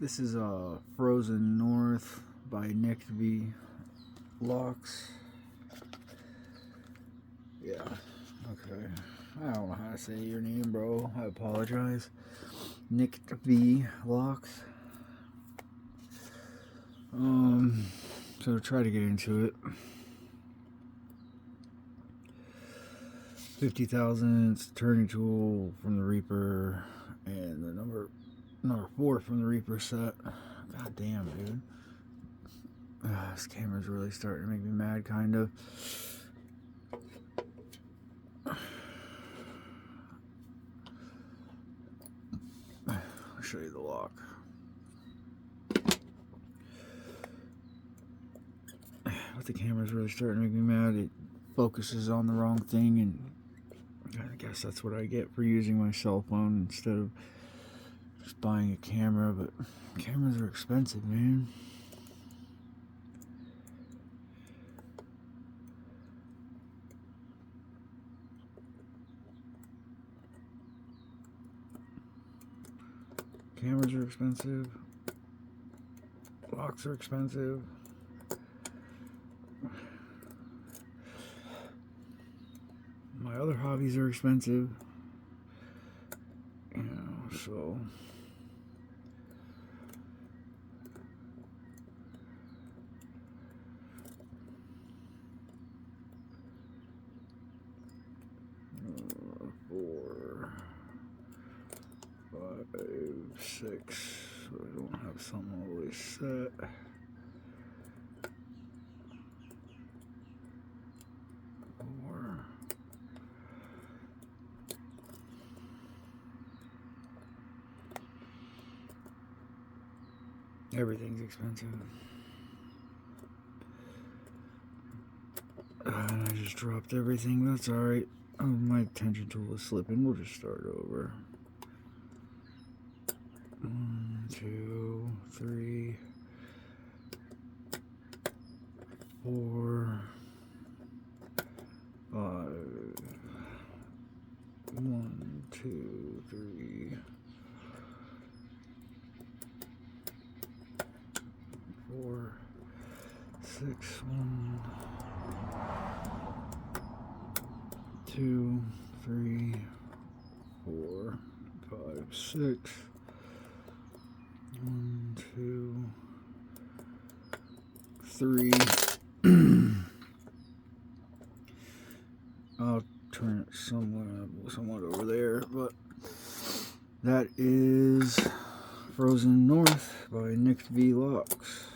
This is Frozen North by Nick V. Locks. Yeah, okay. I don't know how to say your name, bro. I apologize. Nick V. Locks. So try to get into it. 50,000. It's a turning tool from the Reaper, and the number 4 from the Reaper set. God damn, dude. This camera's really starting to make me mad, kind of. I'll show you the lock. But the camera's really starting to make me mad. It focuses on the wrong thing, and I guess that's what I get for using my cell phone instead of just buying a camera. But cameras are expensive, man. Cameras are expensive. Locks are expensive. My other hobbies are expensive. You know, so... Four, 5, 6. So I don't have something always set. Everything's expensive. And I just dropped everything. That's alright. Oh, my tension tool is slipping. We'll just start over. 1, 2, 3, 4, 5. 1, 2, 3, 4, 6. 1, 2, 3, 4, 5, 6. 1, 2, 3. I'll turn it somewhat over there, but that is Frozen North by Nick V. Locks.